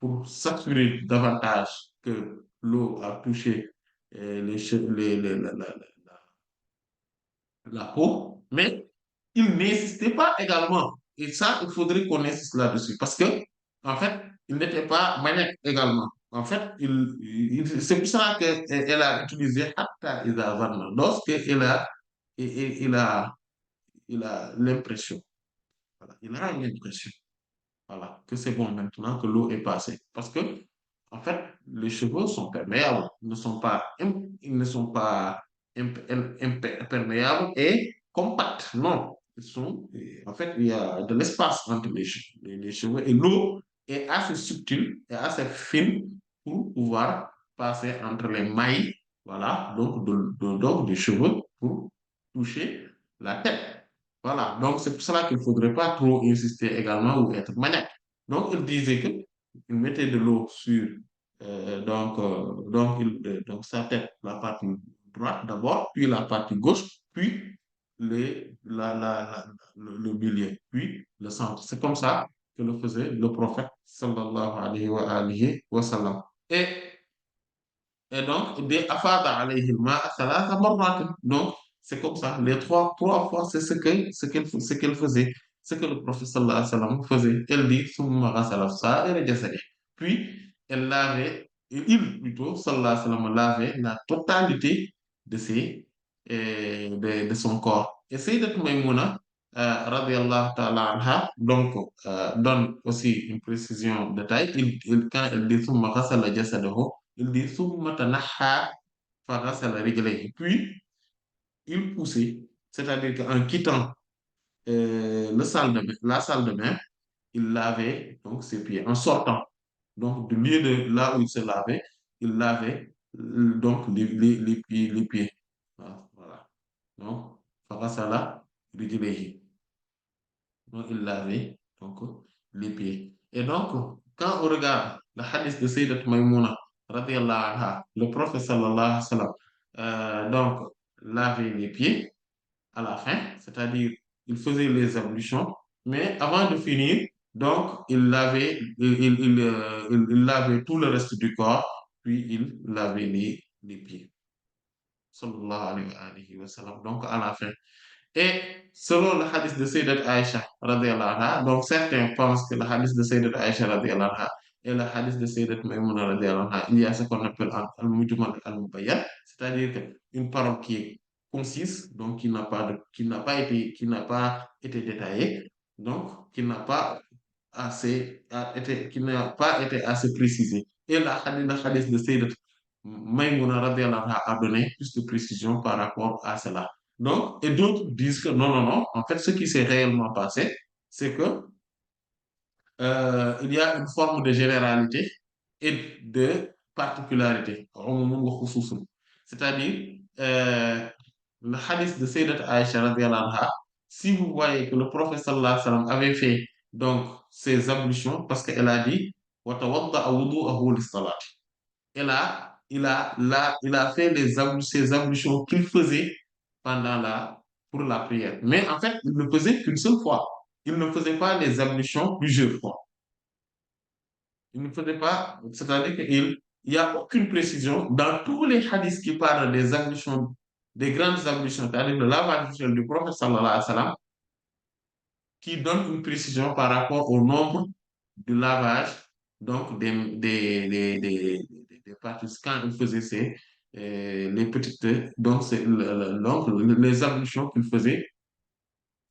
S1: pour s'assurer davantage que l'eau a touché la peau, mais il n'insistait pas également. Et ça, il faudrait qu'on insiste là-dessus. Parce que, en fait, il n'était pas maniaque également. En fait, c'est pour ça qu'elle a utilisé Hatta Ida Varna. Lorsqu'il a, il a, il a l'impression, voilà, il a l'impression, voilà, que c'est bon maintenant que l'eau est passée. Parce que, en fait, les cheveux sont perméables, ils ne sont pas perméables et compacts. Non, en fait, il y a de l'espace entre les cheveux et l'eau est assez subtile et assez fine pour pouvoir passer entre les mailles, voilà, donc, donc des cheveux pour toucher la tête. Voilà, donc c'est pour cela qu'il ne faudrait pas trop insister également ou être maniaque. Donc, il disait que il mettait de l'eau sur donc sa tête, la partie droite d'abord, puis la partie gauche, puis le milieu, puis le centre. C'est comme ça que le faisait le prophète sallallahu alayhi wa sallam. Et donc, des afada alayhi al-ma'a thalatha marratin. Donc, c'est comme ça. Les trois fois, c'est ce qu'elle faisait. Ce que le prophète sallallahu alayhi wa sallam faisait. Elle dit, summa ghasala sa'ira jasadihi. Puis, elle lavait, il plutôt, sallallahu alayhi wa sallam, lavait la totalité de de son corps. Et Sayyidat Maïmouna, radiallahu ta'ala anha, donc, donne aussi une précision de taille. Quand elle dit, summa ghasala jasadahu, il dit ثم تنحى فغسل رجليه. Puis, il poussait, c'est-à-dire qu'en quittant la salle de bain, il lavait donc ses pieds. En sortant, donc du lieu de là où il se lavait, il lavait donc les pieds. Voilà. Donc, فغسل رجليه. donc il lavait donc, les pieds. Et donc, quand on regarde le hadith de Sayyidat Maïmouna, radiallahu anha, le prophète sallallahu alayhi wa sallam, donc, lavait les pieds à la fin, c'est-à-dire il faisait les ablutions, mais avant de finir, donc il lavait tout le reste du corps, puis il lavait les pieds. Sallallahu alayhi wa sallam. Donc à la fin. Et selon le hadith de Sayyidat Aïcha, radiallahu anha, donc certains pensent que le hadith de Sayyidat Aïcha, radiallahu anha, et le hadith de Sayyidat Maïmouna, radiallahu anha, il y a ce qu'on appelle al-mujmal al-mubayyan, c'est-à-dire une parole qui est concise, donc qui n'a pas été détaillée, donc qui n'a pas été assez précisé. Et le hadith de Sayyidat Maïmouna, radiallahu anha, a donné plus de précision par rapport à cela. Donc, et d'autres disent que non, non, non. En fait, ce qui s'est réellement passé, c'est que il y a une forme de généralité et de particularité. C'est-à-dire, le hadith de Sayyidat Aïcha radiallahu anha, si vous voyez que le prophète sallallahu alayhi wa sallam avait fait donc ses ablutions, parce qu'elle a dit, وَتَوَضَّأَ وُضُوءَهُ لِلصَّلَاةِ. Il a fait ses ablutions qu'il faisait pour la prière. Mais en fait, il ne faisait qu'une seule fois. Il ne faisait pas les ablutions plusieurs fois. Il ne faisait pas, c'est-à-dire qu'il n'y a aucune précision dans tous les hadiths qui parlent des ablutions, des grandes ablutions, c'est-à-dire le lavage rituel du prophète sallallahu alayhi wa sallam, qui donne une précision par rapport au nombre de lavage, donc des parties, quand il faisait les petites, donc les ablutions qu'il faisait,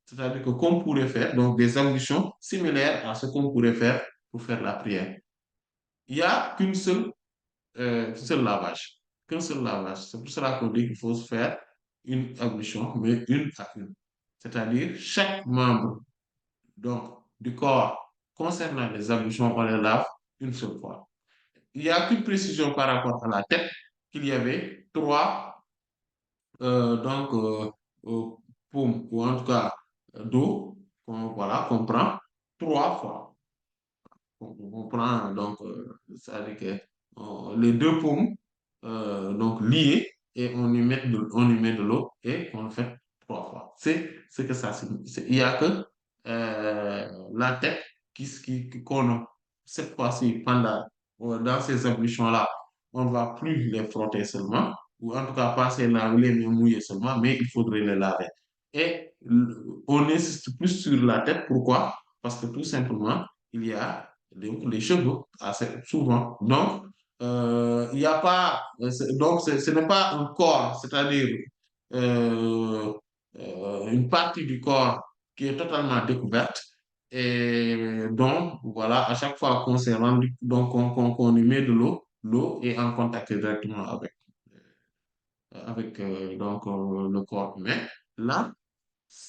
S1: c'est-à-dire que qu'on pourrait faire, donc des ablutions similaires à ce qu'on pourrait faire pour faire la prière. Il n'y a qu'un seul lavage, qu'un seul lavage. C'est pour cela qu'on dit qu'il faut se faire une ablution, mais une à une. C'est-à-dire chaque membre donc, du corps concernant les ablutions, on les lave une seule fois. Il n'y a qu'une précision par rapport à la tête, qu'il y avait trois donc, paumes, ou en tout cas d'eau, voilà, qu'on prend trois fois. On prend donc, c'est-à-dire que les deux paumes donc liées et on y met de l'eau et on le fait trois fois. C'est ce que ça signifie. Il n'y a que la tête qu'on a cette fois-ci dans ces ablutions-là, on ne va plus les frotter seulement, ou en tout cas passer les mains mouillées seulement, mais il faudrait les laver. Et on insiste plus sur la tête. Pourquoi? Parce que tout simplement, il y a donc les cheveux assez souvent. Donc, il n'y a pas, donc ce n'est pas un corps, c'est-à-dire euh, une partie du corps qui est totalement découverte et donc, voilà, à chaque fois qu'on s'est rendu, donc qu'on y met de l'eau, l'eau est en contact directement avec donc, le corps humain. Là,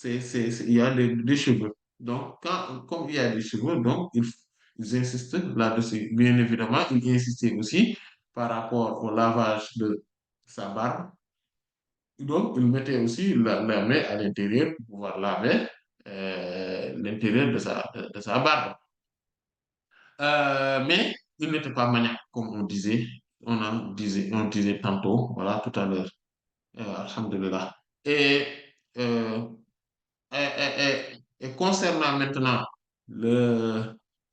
S1: il y a des cheveux. Donc, comme il y a des cheveux, donc ils insistent là-dessus. Bien évidemment, ils insistaient aussi par rapport au lavage de sa barbe. Donc, ils mettaient aussi la main à l'intérieur pour pouvoir laver l'intérieur de sa barbe. Mais il n'était pas maniaque, comme on disait tantôt, voilà, tout à l'heure. Alhamdulillah. Et euh, et concernant maintenant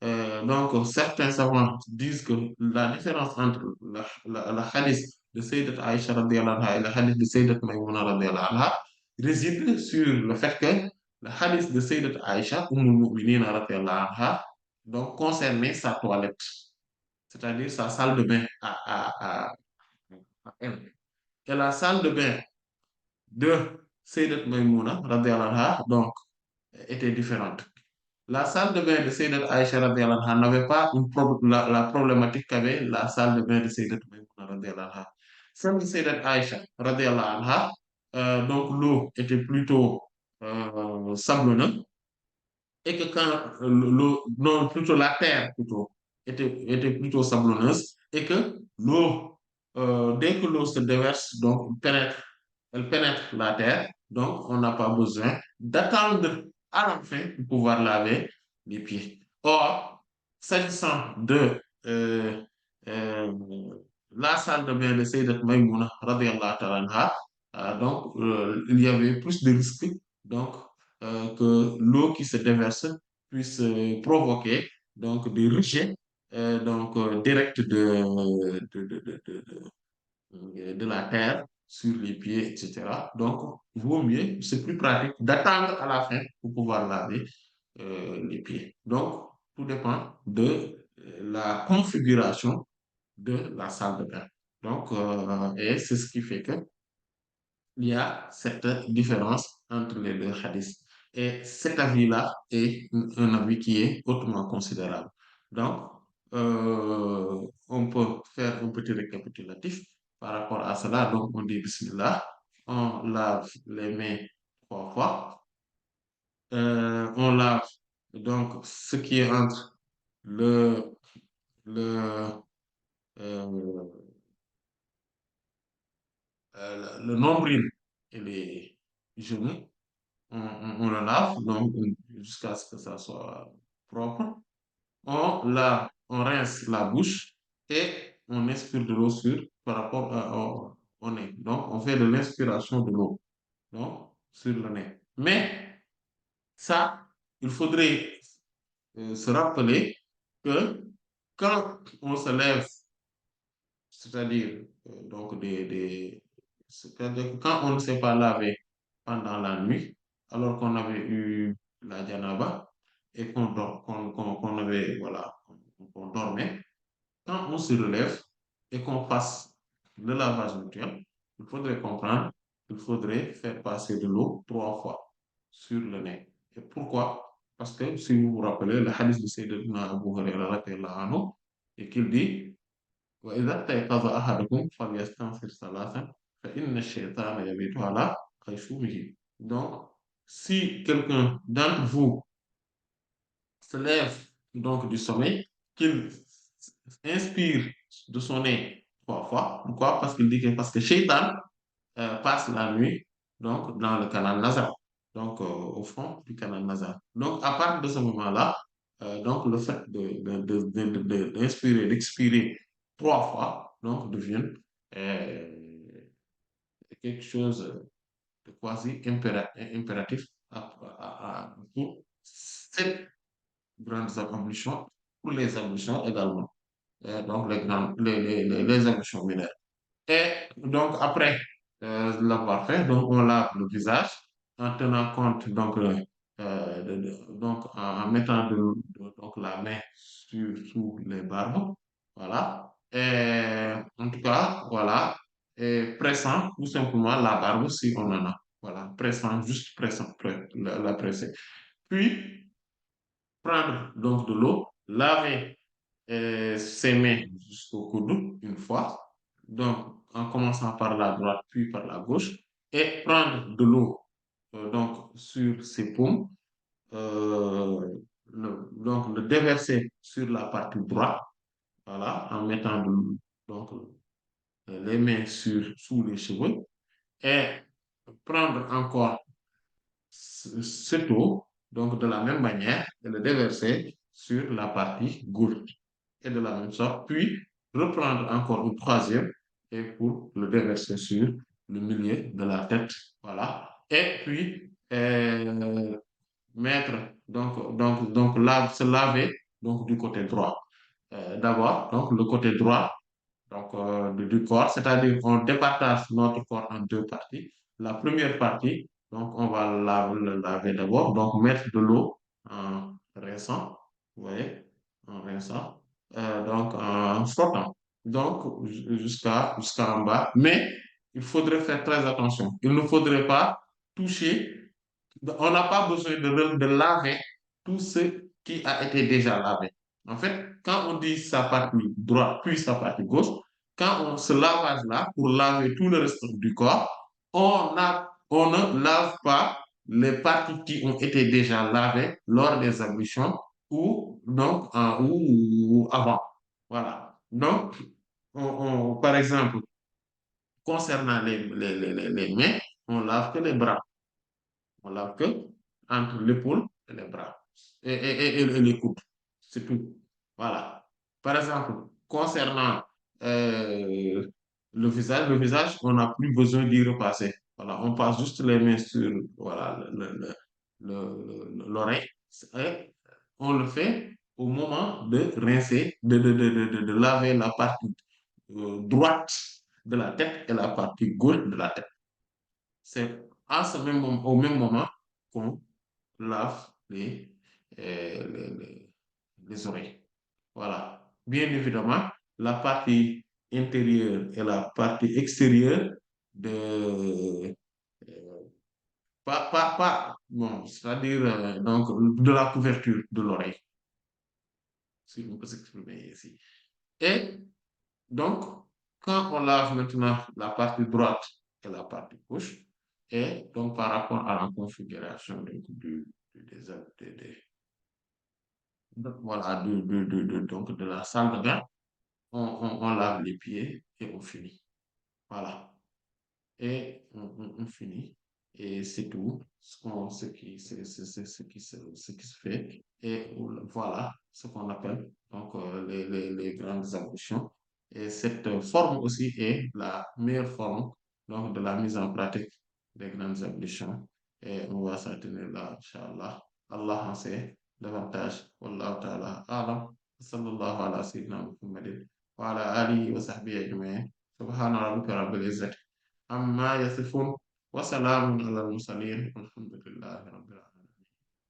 S1: donc certains savants disent que la différence entre la hadith de Sayyidat Aïcha radiallahu anha et le hadith de Sayyidat Maïmouna radiallahu anha réside sur le fait que le hadith de Sayyidat Aïcha, Mu'minina radiallahu anha, donc concernait sa toilette, c'est-à-dire sa salle de bain à elle. Et la salle de bain de Sayyidat Maïmouna radiallahu anha, donc était différente. La salle de bain de Sayyidat Aïcha radiallahu anha n'avait pas la problématique qu'avait la salle de bain de Sayyidat Maïmouna radiallahu anha. Celle de Sayyidat Aïcha radiallahu anha, donc l'eau était plutôt sablonneuse et que quand l'eau, non, plutôt la terre plutôt, était plutôt sablonneuse et que l'eau, dès que l'eau se déverse, donc elle pénètre la terre, donc on n'a pas besoin d'attendre à la fin pour pouvoir laver les pieds. Or, s'agissant de euh, la salle de bain de Sayyidat Maïmouna, radiyallahu ta'ala anha, donc il y avait plus de risques donc, que l'eau qui se déverse puisse provoquer donc, des rejets donc, directs de la terre sur les pieds, etc. Donc, vaut mieux, c'est plus pratique d'attendre à la fin pour pouvoir laver les pieds. Donc, tout dépend de la configuration de la salle de bain. Donc, et c'est ce qui fait que il y a cette différence entre les deux hadiths. Et cet avis-là est un avis qui est hautement considérable. Donc, on peut faire un petit récapitulatif par rapport à cela. Donc, on dit Bismillah, on lave les mains 3 fois. On lave donc ce qui est entre le, le, euh, le nombril et les genoux. On le lave donc jusqu'à ce que ça soit propre. On rince la bouche et on inspire de l'eau sur par rapport au nez. Donc, on fait de l'inspiration de l'eau donc, sur le nez. Mais ça, il faudrait se rappeler que quand on se lève, c'est-à-dire donc c'est-à-dire que quand on ne s'est pas lavé pendant la nuit, alors qu'on avait eu la janaba et qu'on avait, voilà, qu'on dormait, quand on se relève et qu'on fasse le lavage mutuel, il faudrait comprendre qu'il faudrait faire passer de l'eau 3 fois sur le nez. Et pourquoi? Parce que si vous vous rappelez, le hadith de Sayyidina Abu Hurairah radhiyallahu anhu, et qu'il dit وإذا استيقظ أحدكم فليستنصر ثلاثا فإن الشيطان يبيت على خيشومه. Donc, si quelqu'un d'entre vous se lève donc du sommeil, qu'il inspire de son nez 3 fois. Pourquoi? Parce que Shaitan passe la nuit donc dans le canal nasal, donc au fond du canal nasal. Donc, à partir de ce moment-là, donc le fait d'inspirer, d'expirer 3 fois, donc devient euh, quelque chose de quasi impératif pour cette grandes ablutions, pour les ablutions également. Donc, les ablutions mineures. Et donc, après l'avoir fait, donc, on lave le visage en tenant compte, donc, donc en mettant donc, la main sous les barbes. Voilà. Et en tout cas, voilà. Et pressant tout simplement la barbe si on en a. Voilà. Pressant, juste pressant, la presser. Puis, prendre donc de l'eau, laver ses mains jusqu'au coude une fois, donc en commençant par la droite puis par la gauche, et prendre de l'eau donc sur ses paumes, euh, donc le déverser sur la partie droite, voilà, en mettant donc les mains sous les cheveux, et prendre encore cette eau, donc de la même manière, et le déverser sur la partie gauche. Et de la même sorte, puis reprendre encore une troisième et pour le déverser sur le milieu de la tête. Voilà. Et puis, mettre, se laver donc, du côté droit. D'abord, donc le côté droit donc, du corps, c'est-à-dire on départage notre corps en deux parties. La première partie, donc on va le laver d'abord, donc mettre de l'eau en rinçant, vous voyez, en rinçant, donc en frottant, donc jusqu'à en bas. Mais il faudrait faire très attention. Il ne faudrait pas toucher, on n'a pas besoin de laver tout ce qui a été déjà lavé. En fait, quand on dit sa partie droite puis sa partie gauche, quand on se lavage là pour laver tout le reste du corps, on ne lave pas les parties qui ont été déjà lavées lors des ablutions ou donc ou avant. Voilà. Donc, par exemple, concernant les mains, on lave que les bras. On lave que entre l'épaule et les bras et les coudes. C'est tout. Voilà. Par exemple, concernant euh, le visage, on n'a plus besoin d'y repasser. Voilà, on passe juste les mains sur voilà, l'oreille. Et on le fait au moment de rincer, de laver la partie droite de la tête et la partie gauche de la tête. C'est à ce même au même moment qu'on lave les oreilles. Voilà. Bien évidemment, la partie intérieure et la partie extérieure de, bon, c'est-à-dire donc de la couverture de l'oreille, si on peut s'exprimer ici. Et donc, quand on lave maintenant la partie droite et la partie gauche, et donc par rapport à la configuration des, voilà, donc de la salle de bain, on lave les pieds et on finit. Voilà. Et on finit. Et c'est tout ce qui se fait. Et voilà ce qu'on appelle donc les grandes ablutions. Et cette forme aussi est la meilleure forme donc, de la mise en pratique des grandes ablutions. Et on va s'en tenir là, Inch'Allah. Allah en sait davantage. Wallahu ta'ala alam. Sallallahu ala sayyidina Muhammadin wa ala alihi wa sahbihi ajma'in. Subhana rabbika rabbil izzati عما يصفون وسلام على المرسلين والحمد لله رب العالمين